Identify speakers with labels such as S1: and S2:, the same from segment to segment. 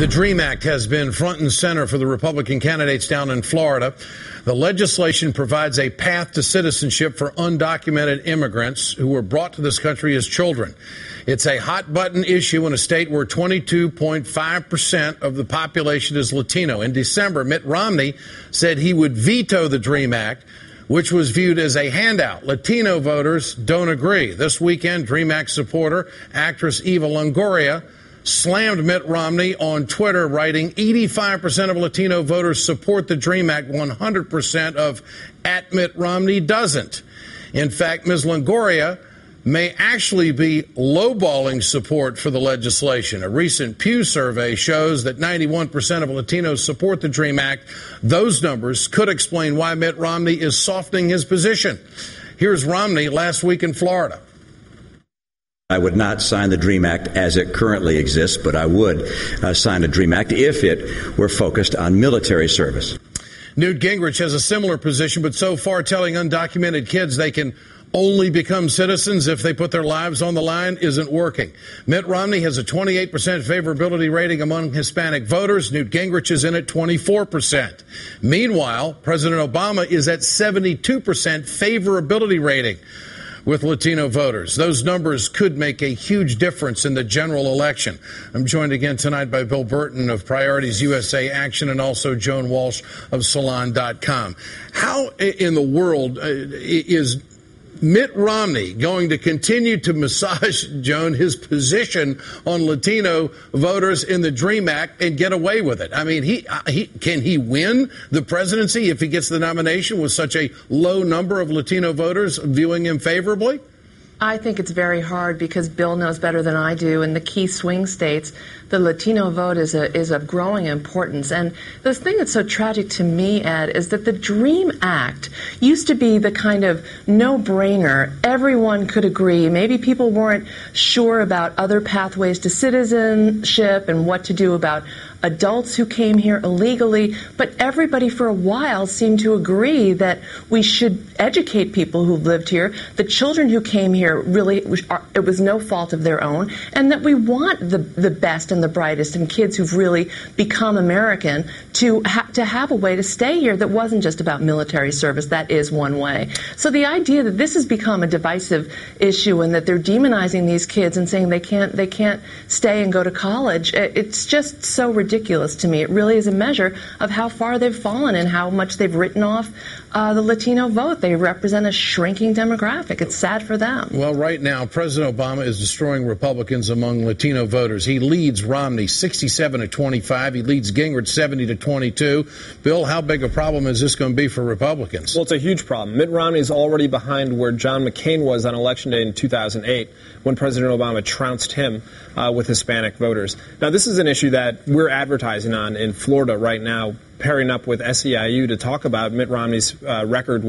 S1: The DREAM Act has been front and center for the Republican candidates down in Florida. The legislation provides a path to citizenship for undocumented immigrants who were brought to this country as children. It's a hot-button issue in a state where 22.5% of the population is Latino. In December, Mitt Romney said he would veto the DREAM Act, which was viewed as a handout. Latino voters don't agree. This weekend, DREAM Act supporter, actress Eva Longoria, slammed Mitt Romney on Twitter, writing 85% of Latino voters support the DREAM Act, 100% of @Mitt Romney doesn't. In fact, Ms. Longoria may actually be lowballing support for the legislation. A recent Pew survey shows that 91% of Latinos support the DREAM Act. Those numbers could explain why Mitt Romney is softening his position. Here's Romney last week in Florida.
S2: I would not sign the DREAM Act as it currently exists, but I would sign a DREAM Act if it were focused on military service.
S1: Newt Gingrich has a similar position, but so far telling undocumented kids they can only become citizens if they put their lives on the line isn't working. Mitt Romney has a 28% favorability rating among Hispanic voters. Newt Gingrich is in at 24%. Meanwhile, President Obama is at 72% favorability rating with Latino voters. Those numbers could make a huge difference in the general election. I'm joined again tonight by Bill Burton of Priorities USA Action and also Joan Walsh of Salon.com. How in the world is Mitt Romney going to continue to massage, Joan, his position on Latino voters in the DREAM Act and get away with it? I mean, can he win the presidency if he gets the nomination with such a low number of Latino voters viewing him favorably?
S3: I think it's very hard because Bill knows better than I do. In the key swing states, the Latino vote is of growing importance. And the thing that's so tragic to me, Ed, is that the DREAM Act used to be the kind of no-brainer. Everyone could agree. Maybe people weren't sure about other pathways to citizenship and what to do about adults who came here illegally, but everybody for a while seemed to agree that we should educate people who lived here. The children who came here really, it was no fault of their own, and that we want the best and the brightest and kids who've really become American to have a way to stay here that wasn't just about military service. That is one way. So the idea that this has become a divisive issue and that they're demonizing these kids and saying they can't stay and go to college, it's just so ridiculous to me. It really is a measure of how far they've fallen and how much they've written off the Latino vote. They represent a shrinking demographic. It's sad for them.
S1: Well, right now, President Obama is destroying Republicans among Latino voters. He leads Romney 67-25. He leads Gingrich 70-22. Bill, how big a problem is this going to be for Republicans?
S4: Well, it's a huge problem. Mitt Romney is already behind where John McCain was on Election Day in 2008 when President Obama trounced him with Hispanic voters. Now, this is an issue that we're advertising on in Florida right now, pairing up with SEIU to talk about Mitt Romney's record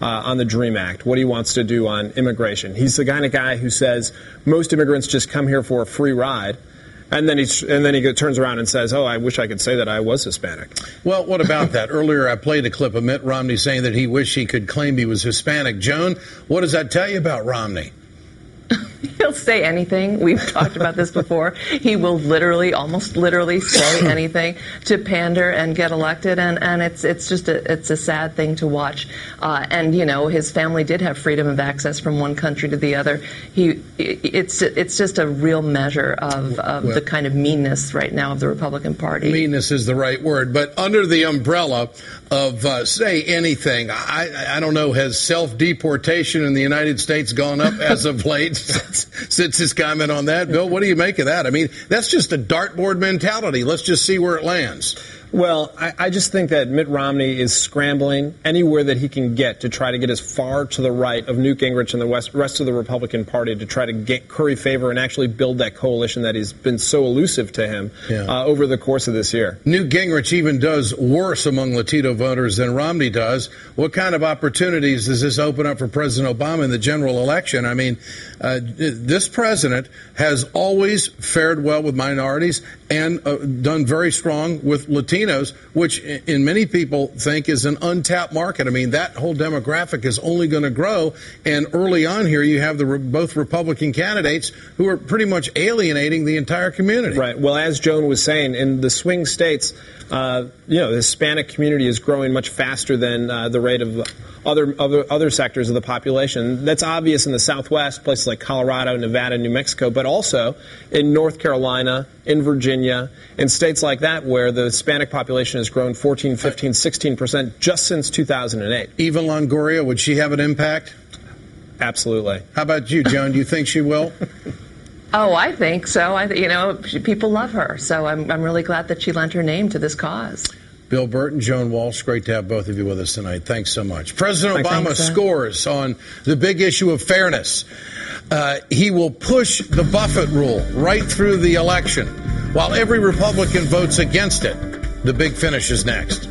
S4: on the DREAM Act, what he wants to do on immigration. He's the kind of guy who says most immigrants just come here for a free ride. And then he turns around and says, oh, I wish I could say that I was Hispanic.
S1: Well, what about that? Earlier, I played a clip of Mitt Romney saying that he wished he could claim he was Hispanic. Joan, what does that tell you about Romney?
S3: He'll say anything. We've talked about this before. He will almost literally say anything to pander and get elected, and it's a sad thing to watch. And you know, his family did have freedom of access from one country to the other. It's just a real measure of the kind of meanness right now of the Republican Party.
S1: Meanness is the right word, but under the umbrella of say anything, I don't know, has self-deportation in the United States gone up as of late? Since his comment on that, Bill, what do you make of that? I mean, that's just a dartboard mentality. Let's just see where it lands.
S4: Well, I just think that Mitt Romney is scrambling anywhere that he can get to try to get as far to the right of Newt Gingrich and the rest of the Republican Party to try to curry favor and actually build that coalition that has been so elusive to him over the course of this year.
S1: Newt Gingrich even does worse among Latino voters than Romney does. What kind of opportunities does this open up for President Obama in the general election? I mean, this president has always fared well with minorities, and done very strong with Latinos, which in many people think is an untapped market. I mean, that whole demographic is only going to grow. And early on here, you have both Republican candidates who are pretty much alienating the entire community.
S4: Right. Well, as Joan was saying, in the swing states, the Hispanic community is growing much faster than the rate of other sectors of the population. That's obvious in the Southwest, places like Colorado, Nevada, New Mexico, but also in North Carolina, in Virginia, in states like that where the Hispanic population has grown 14, 15, 16% just since 2008.
S1: Eva Longoria, would she have an impact?
S4: Absolutely.
S1: How about you, Joan? Do you think she will?
S3: Oh, I think so. People love her, so I'm really glad that she lent her name to this cause.
S1: Bill Burton, Joan Walsh, great to have both of you with us tonight. Thanks so much. President Obama scores on the big issue of fairness. He will push the Buffett rule right through the election, while every Republican votes against it. The big finish is next.